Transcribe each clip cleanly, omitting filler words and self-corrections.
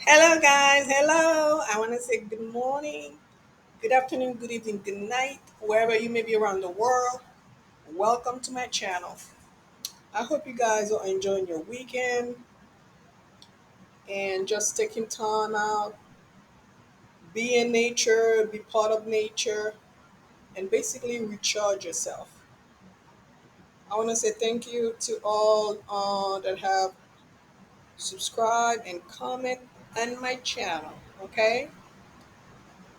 Hello, guys. Hello. I want to say good morning, good afternoon, good evening, good night, wherever you may be around the world. Welcome to my channel. I hope you guys are enjoying your weekend and just taking time out, be in nature, be part of nature, and basically recharge yourself. I want to say thank you to all that have subscribed and comment on my channel. Okay.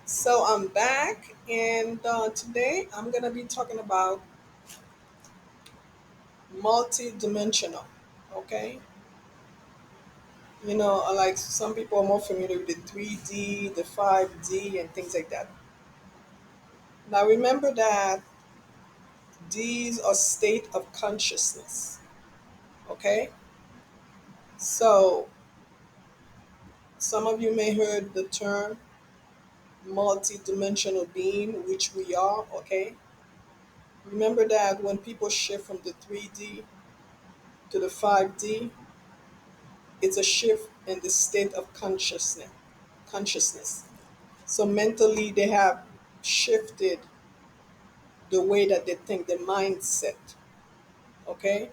So I'm back, and today I'm gonna be talking about multi-dimensional. Okay, like some people are more familiar with the 3D, the 5D, and things like that. Now remember that these are state of consciousness. Okay, so some of you may heard the term multi-dimensional being, which we are. Okay, remember that when people shift from the 3D to the 5D, it's a shift in the state of consciousness. So mentally they have shifted the way that they think, the mindset. Okay.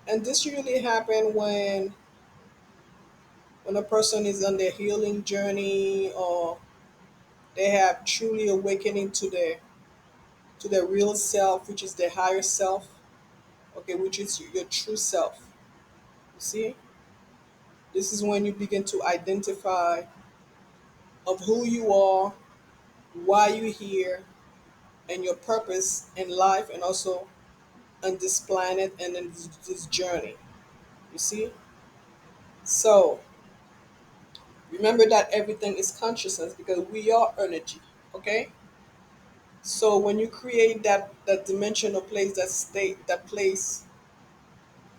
And this usually happen when a person is on their healing journey, or they have truly awakening to their real self, which is their higher self. Okay, which is your true self. You see, this is when you begin to identify of who you are, why you're here, and your purpose in life, and also on this planet and in this journey. You see? So remember that everything is consciousness because we are energy. Okay? So when you create that dimensional place, that state, that place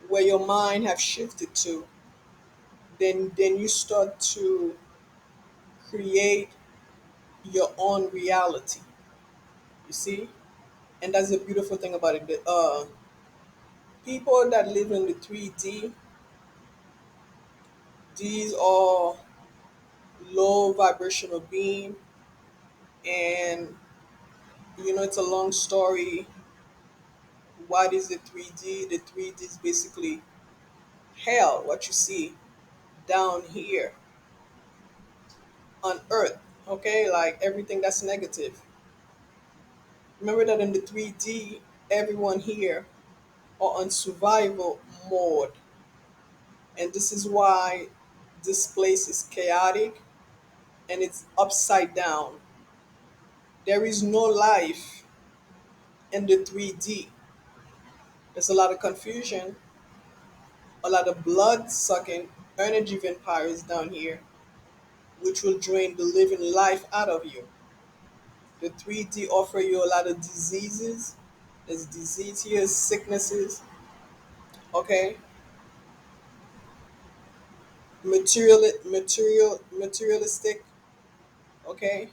where your mind have shifted to, then you start to create your own reality. You see? And that's the beautiful thing about it. People that live in the 3D, these are low vibrational being, and it's a long story. What is the 3D? The 3D is basically hell, what you see down here on earth. Okay, like everything that's negative. Remember that in the 3D, everyone here are on survival mode, and this is why this place is chaotic and it's upside down. There is no life in the 3D. There's a lot of confusion, a lot of blood sucking energy vampires down here, which will drain the living life out of you. The 3D offer you a lot of diseases. There's disease here, sicknesses, okay? Materialistic, okay?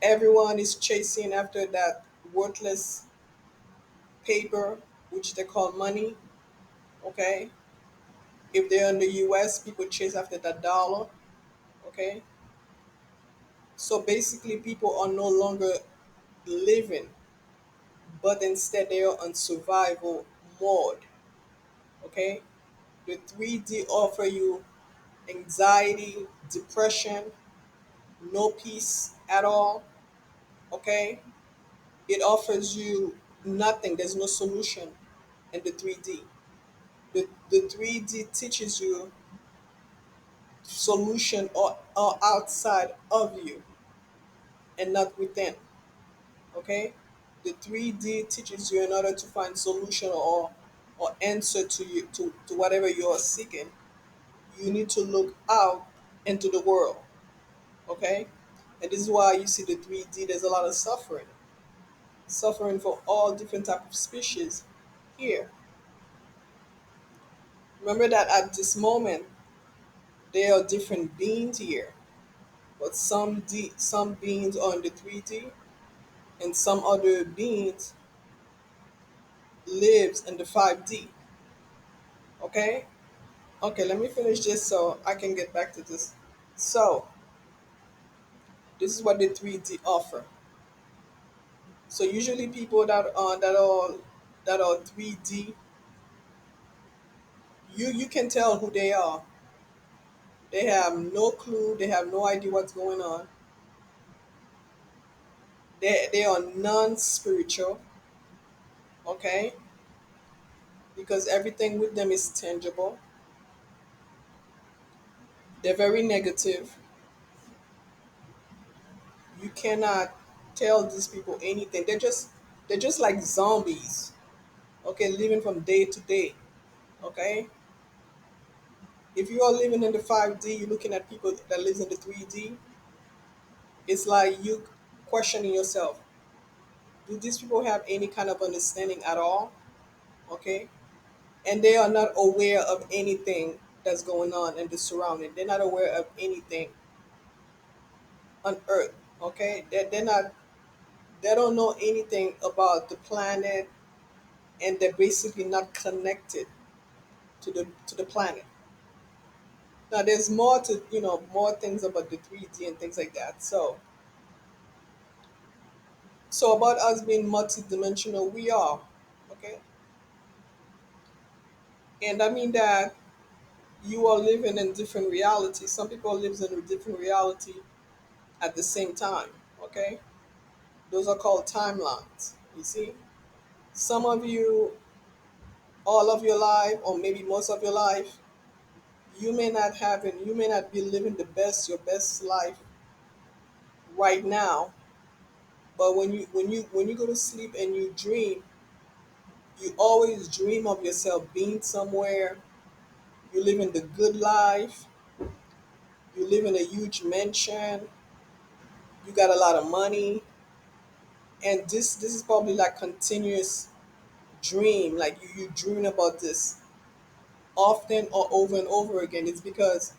Everyone is chasing after that worthless paper, which they call money, okay? If they're in the US, people chase after that dollar, okay? So basically, people are no longer living, but instead they are on survival mode. Okay, the 3D offer you anxiety, depression, no peace at all. Okay, it offers you nothing. There's no solution in the 3D. The 3D teaches you solution or outside of you and not within. Okay, the 3D teaches you in order to find solution or answer to to whatever you are seeking, you need to look out into the world. Okay, and this is why you see the 3D, there's a lot of suffering for all different type of species here. Remember that at this moment there are different beings here, but some beings are in the 3D, and some other beings lives in the 5D. Okay, Okay, let me finish this so I can get back to this. So, this is what the 3D offer. So usually people that are 3D, you can tell who they are. They have no clue, they have no idea what's going on. They are non-spiritual, okay? Because everything with them is tangible. They're very negative. You cannot tell these people anything. They're just like zombies, okay, living from day to day, okay? If you are living in the 5D, you're looking at people that lives in the 3D, it's like you questioning yourself, do these people have any kind of understanding at all? Okay? And they are not aware of anything that's going on in the surrounding. They're not aware of anything on Earth. Okay? They're not they don't know anything about the planet, and they're basically not connected to the planet. Now there's more to more things about the 3D and things like that. So about us being multidimensional, we are. Okay? And I mean that you are living in different realities. Some people lives in a different reality at the same time. Okay, those are called timelines. You see, some of you, all of your life, or maybe most of your life, you may not be living your best life right now. But when you go to sleep and you dream, you always dream of yourself being somewhere. You live in the good life. You live in a huge mansion. You got a lot of money, and this is probably like continuous dream, like you dream about this often or over and over again. It's because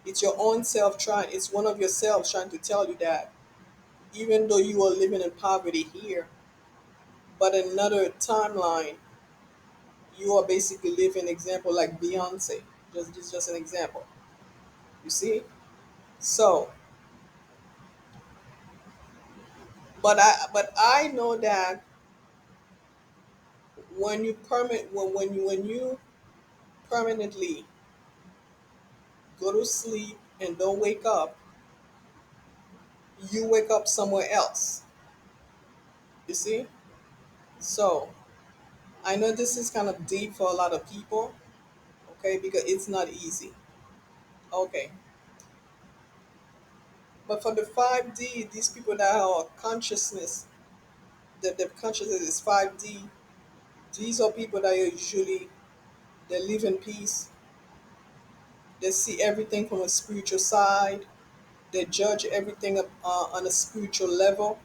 it's your own self trying, it's one of yourselves trying to tell you that even though you are living in poverty here, but another timeline, you are basically living example like Beyonce. Just this is just an example, you see. So but I know that when you permanently go to sleep and don't wake up, you wake up somewhere else. You see? So I know this is kind of deep for a lot of people, okay, because it's not easy. Okay. But for the 5D, these people that are consciousness, that the consciousness is 5D, these are people that are usually they live in peace, they see everything from a spiritual side, they judge everything on a spiritual level,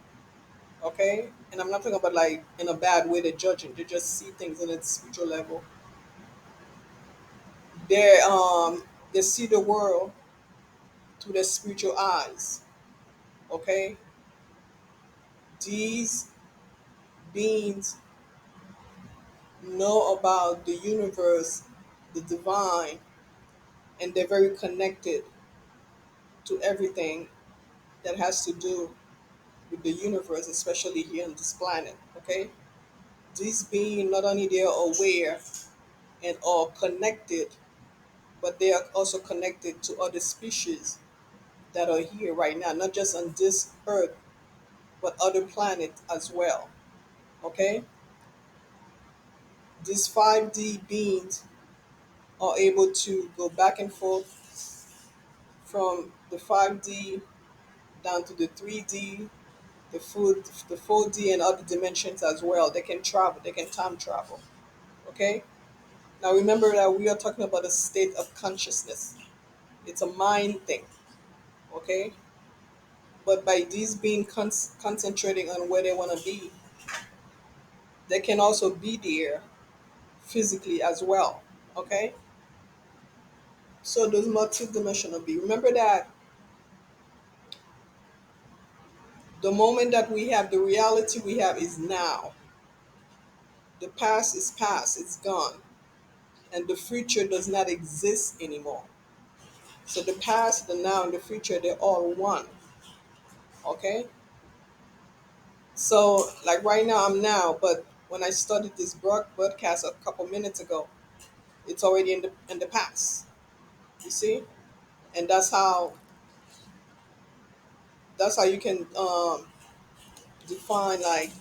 okay? And I'm not talking about like in a bad way they're judging, they just see things on a spiritual level. They see the world through their spiritual eyes. Okay, these beings know about the universe, the divine, and they're very connected to everything that has to do with the universe, especially here on this planet. Okay, these beings not only they are aware and are connected, but they are also connected to other species that are here right now, not just on this earth, but other planets as well. Okay, these 5D beings are able to go back and forth from the 5D down to the 3D, the 4D, and other dimensions as well. They can travel, they can time travel. Okay? Now remember that we are talking about a state of consciousness. It's a mind thing. Okay? But by these being concentrating on where they want to be, they can also be there physically as well. Okay? So those multidimensional be. Remember that the moment that we have, the reality we have is now. The past is past, it's gone. and the future does not exist anymore. So the past, the now, and the future, they're all one. Okay? So, like right now, I'm now, but when I started this broadcast a couple minutes ago, it's already in the past. You see? And that's how you can define like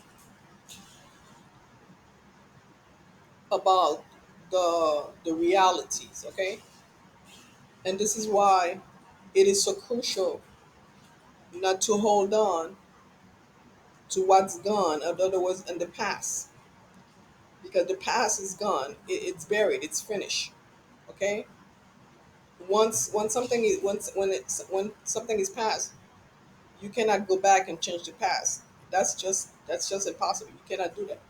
about the realities, okay? And this is why it is so crucial not to hold on to what's gone, in other words, in the past, because the past is gone. It's buried. It's finished. Okay. Once something is when something is past, you cannot go back and change the past. That's just impossible. You cannot do that.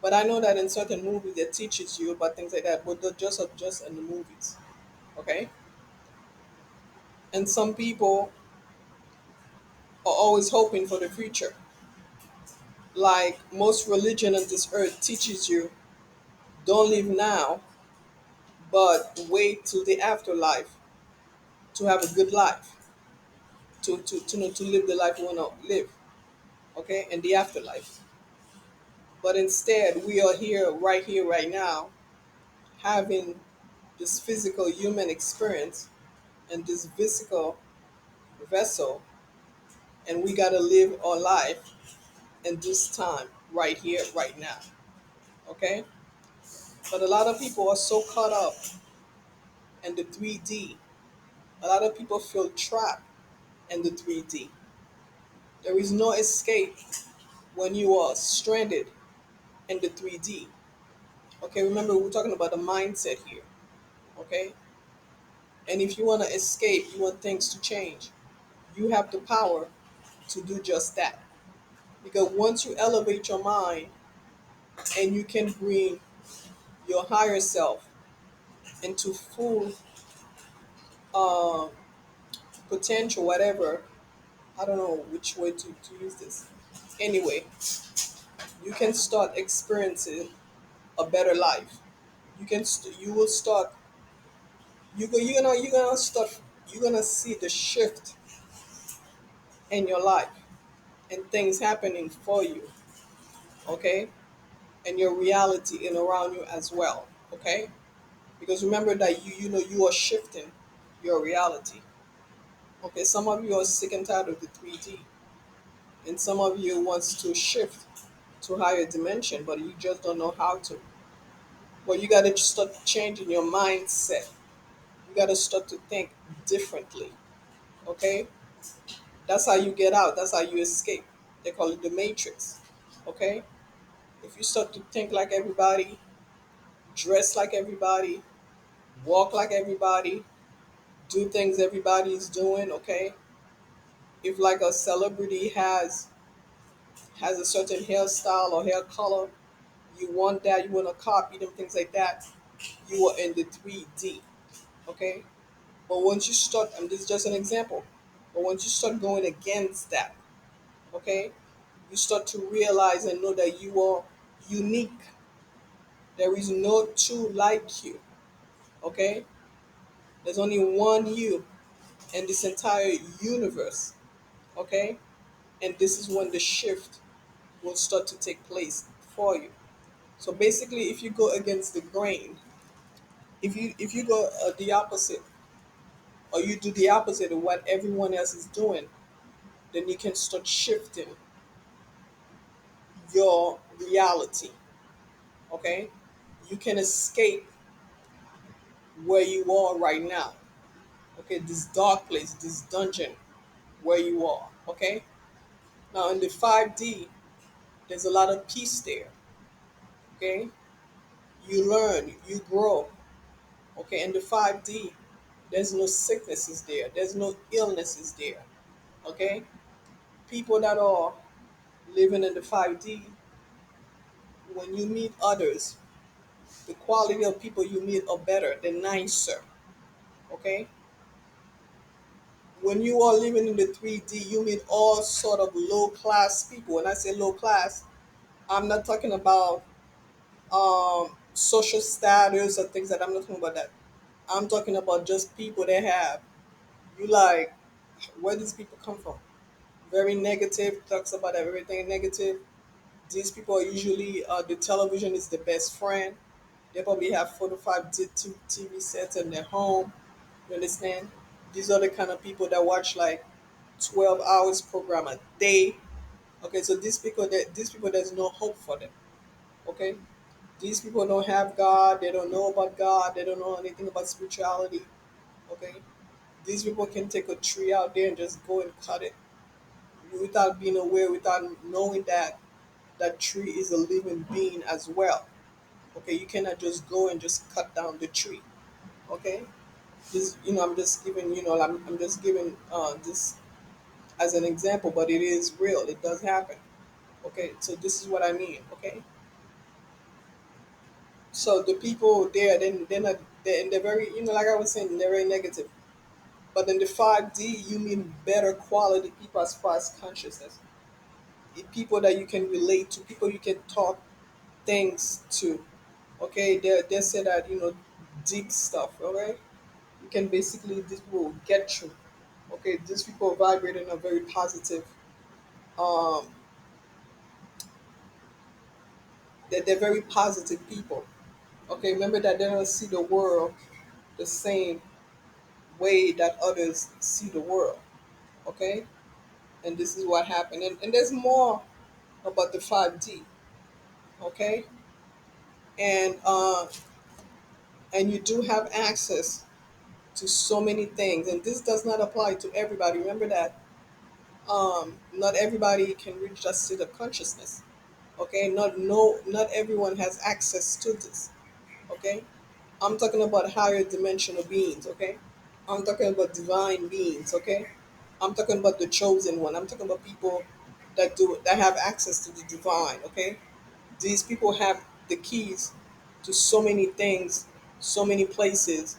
But I know that in certain movies that teaches you about things like that, but they're just in the movies. Okay. And some people are always hoping for the future. Like most religion on this earth teaches you, don't live now, but wait till the afterlife to have a good life, to live the life you want to live, okay, in the afterlife. But instead, we are here, right now, having this physical human experience and this physical vessel, and we got to live our life in this time, right here, right now, okay? But a lot of people are so caught up in the 3D. A lot of people feel trapped in the 3D. There is no escape when you are stranded in the 3D. Okay, remember we're talking about the mindset here. Okay, and if you want to escape, you want things to change, you have the power to do just that. Because once you elevate your mind and you can bring your higher self into full uh, potential, whatever, I don't know which way to use this. Anyway, you can start experiencing a better life. You will start you're gonna see the shift in your life and things happening for you, okay, and your reality and around you as well, okay, because remember that you are shifting your reality. Okay, some of you are sick and tired of the 3D, and some of you wants to shift to higher dimension, but you just don't know how to. Well, you got to start changing your mindset. You got to start to think differently, okay. That's how you get out. That's how you escape. They call it the matrix. Okay? If you start to think like everybody, dress like everybody, walk like everybody, do things everybody is doing, okay? If like a celebrity has a certain hairstyle or hair color, you want that, you want to copy them, things like that, you are in the 3D. Okay? But once you start, and this is just an example, but once you start going against that, okay, you start to realize and know that you are unique. There is no two like you. Okay? There's only one you in this entire universe. Okay? And this is when the shift will start to take place for you. So basically, if you go against the grain, if you go the opposite, or you do the opposite of what everyone else is doing, then you can start shifting your reality. Okay? You can escape where you are right now. Okay, this dark place, this dungeon where you are. Okay, now in the 5D, there's a lot of peace there. Okay, you learn, you grow. Okay, in the 5D, there's no sicknesses there, there's no illnesses there. Okay, people that are living in the 5D, when you meet others, the quality of people you meet are better, they're nicer. Okay, when you are living in the 3D, you meet all sort of low class people. When I say low class, I'm not talking about social status or things that I'm not talking about that. I'm talking about just people that have you like where these people come from. Very negative, talks about everything negative. These people are usually the television is the best friend. They probably have 4 to 5 TV sets in their home. You understand? These are the kind of people that watch like 12 hours program a day. Okay, so these people there's no hope for them. Okay, these people don't have God. They don't know about God. They don't know anything about spirituality. Okay, these people can take a tree out there and just go and cut it without being aware, without knowing that that tree is a living being as well. Okay, you cannot just go and just cut down the tree. Okay, this I'm just giving I'm just giving this as an example, but it is real. It does happen. Okay, so this is what I mean. Okay, so the people there, then they're not, they're very, like I was saying, they're very negative. But in the 5D, you mean better quality people as far as consciousness. People that you can relate to, people you can talk things to. Okay, they say that deep stuff. Okay, you can basically these people will get you. Okay, these people vibrate in a very positive. Um, they're very positive people. Okay, remember that they don't see the world the same way that others see the world. Okay, and this is what happened. And there's more about the 5D. Okay, and and you do have access to so many things, and this does not apply to everybody. Remember that not everybody can reach that state of consciousness. Okay, not everyone has access to this. Okay, I'm talking about higher dimensional beings. Okay, I'm talking about divine beings. Okay, I'm talking about the chosen one. I'm talking about people that have access to the divine. Okay, these people have the keys to so many things, so many places,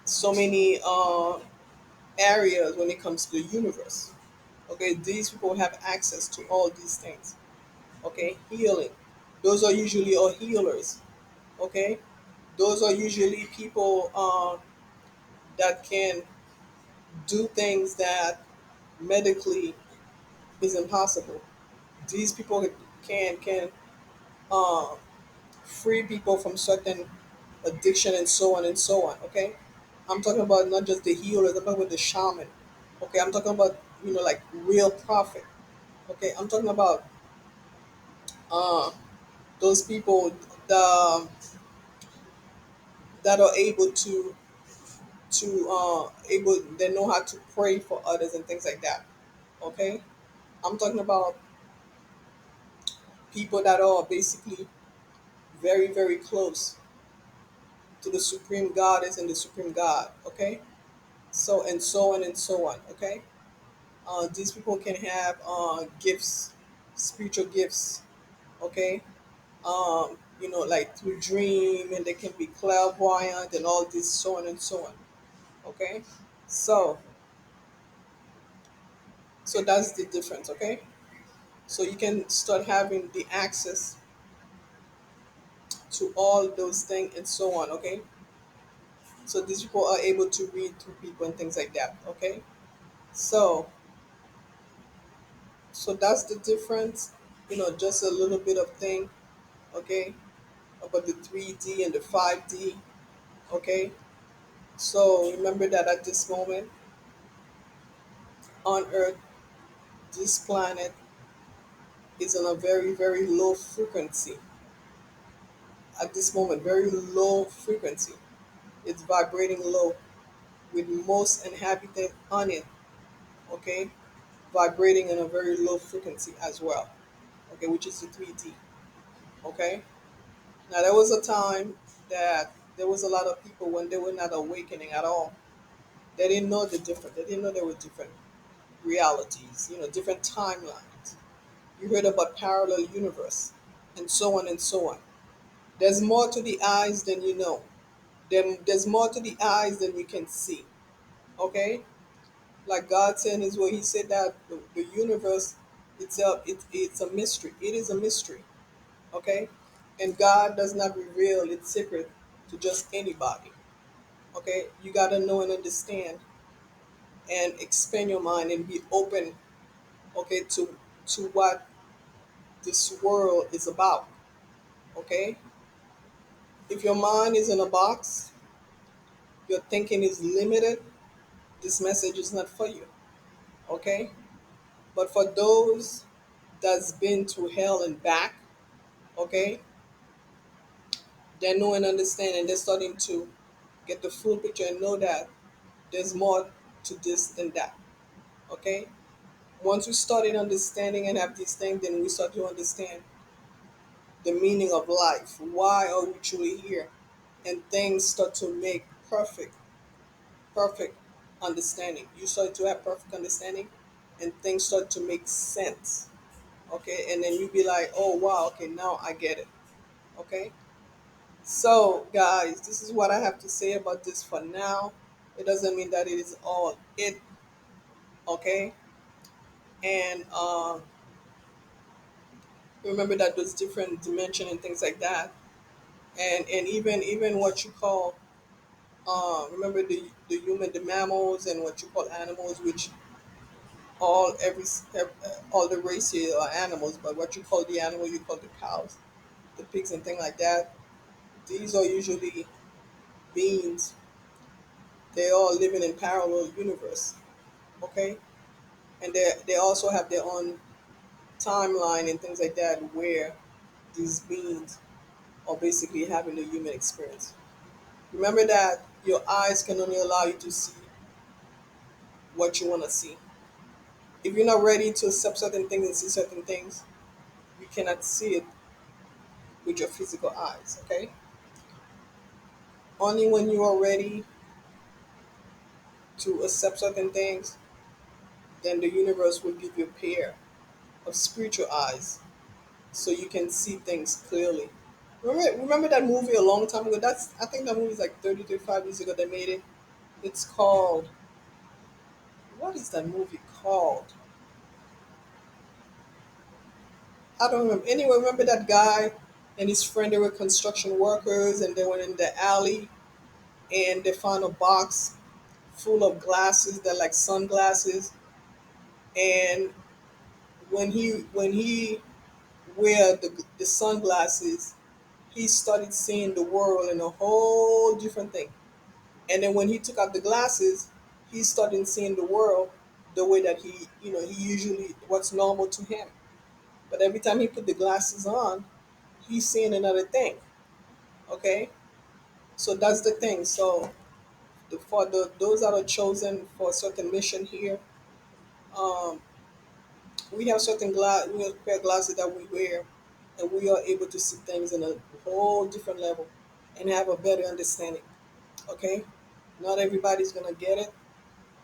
so many areas when it comes to the universe. Okay, these people have access to all these things. Okay, healing. Those are usually all healers. Okay, those are usually people that can do things that medically is impossible. These people can uh, free people from certain addiction and so on and so on. Okay, I'm talking about not just the healers. I'm talking about the shaman. Okay, I'm talking about like real prophet. Okay, I'm talking about uh, those people the, that are able to able they know how to pray for others and things like that. Okay, I'm talking about people that are basically very very close to the supreme goddess and the supreme god. Okay, so and so on and so on. Okay, these people can have gifts, spiritual gifts. Okay, like through dream, and they can be clairvoyant and all this, so on and so on. Okay, so that's the difference. Okay, so you can start having the access to all those things and so on. Okay, so these people are able to read through people and things like that. Okay, so that's the difference. Just a little bit of thing. Okay, about the 3D and the 5D. Okay, so remember that at this moment on Earth, this planet is on a very very low frequency. At this moment, very low frequency. It's vibrating low with most inhabitant on it. Okay, vibrating in a very low frequency as well. Okay, which is the 3D. Okay, now there was a time that there was a lot of people when they were not awakening at all. They didn't know the difference. They didn't know there were different realities. Different timelines. You heard about parallel universe and so on and so on. There's more to the eyes than you know. There's more to the eyes than you can see. Okay, like God said in His word, He said that the universe itself, it's a mystery. It is a mystery. Okay, And God does not reveal its secret to just anybody. Okay, you got to know and understand and expand your mind and be open, okay, to what this world is about. Okay, if your mind is in a box, your thinking is limited, this message is not for you. Okay, but for those that's been to hell and back, okay, they know and understand, and they're starting to get the full picture and know that there's more to this than that. Okay, once we started understanding and have these things, then we start to understand the meaning of life. Why are we truly here? And things start to make perfect understanding. You start to have perfect understanding, and things start to make sense. Okay, and then you be like, oh wow, okay, now I get it. Okay, so guys, this is what I have to say about this for now. It doesn't mean that it is all it. Okay, and remember that there's different dimension and things like that, and even what you call remember the human, the mammals, and what you call animals, which all the races are animals, but what you call the animal, you call the cows, the pigs, and things like that. These are usually beings. They all living in parallel universe. Okay, and they also have their own timeline and things like that where these beings are basically having the human experience. Remember that your eyes can only allow you to see what you want to see. If you're not ready to accept certain things and see certain things, you cannot see it with your physical eyes. Okay, only when you are ready to accept certain things, then the universe will give you a pair of spiritual eyes so you can see things clearly. Remember that movie a long time ago? That's I think that movie is like 30, 35 years ago they made it. It's called, what is that movie called? I don't remember. Anyway, remember that guy and his friend, they were construction workers and they went in the alley and they found a box full of glasses that like sunglasses, and when he wear the sunglasses, he started seeing the world in a whole different thing. And then when he took out the glasses, he started seeing the world the way that he usually what's normal to him. But every time he put the glasses on, he's seeing another thing. Okay, so that's the thing. So for those that are chosen for a certain mission here, um, we have we have pair of glasses that we wear, and we are able to see things in a whole different level and have a better understanding. Okay, not everybody's gonna get it.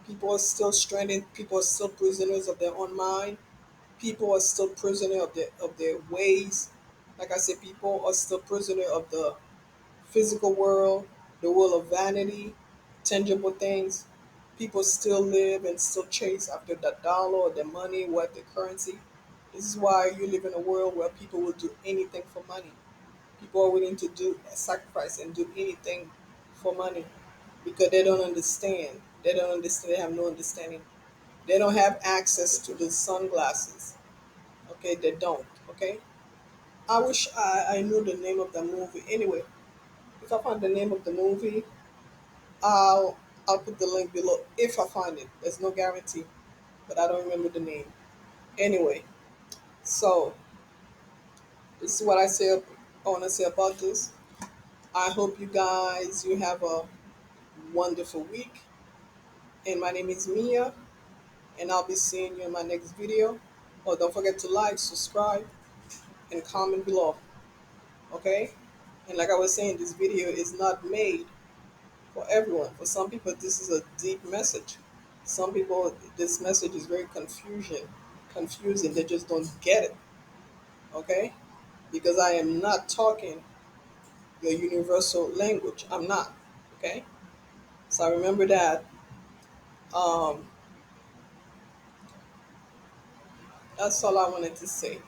People are still stranded. People are still prisoners of their own mind. People are still prisoner of their ways. Like I said, people are still prisoner of the physical world, the world of vanity, tangible things. People still live and still chase after the dollar or the money, what the currency. This is why you live in a world where people will do anything for money. People are willing to do a sacrifice and do anything for money because they don't understand. They don't understand. They have no understanding. They don't have access to the sunglasses. Okay, they don't. Okay, I wish I knew the name of the movie. Anyway, if I find the name of the movie, I'll I'll put the link below if I find it. There's no guarantee, but I don't remember the name. Anyway, so this is what I want to say about this. I hope you have a wonderful week. And my name is Mia, and I'll be seeing you in my next video. Oh, don't forget to like, subscribe, and comment below. Okay? And like I was saying, this video is not made for everyone. For some people, this is a deep message. Some people, this message is very confusing. They just don't get it. Okay? Because I am not talking your universal language. I'm not. Okay? So I remember that. Um, that's all I wanted to say.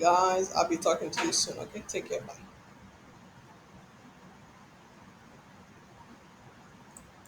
guys. I'll be talking to you soon. Okay, take care. Bye.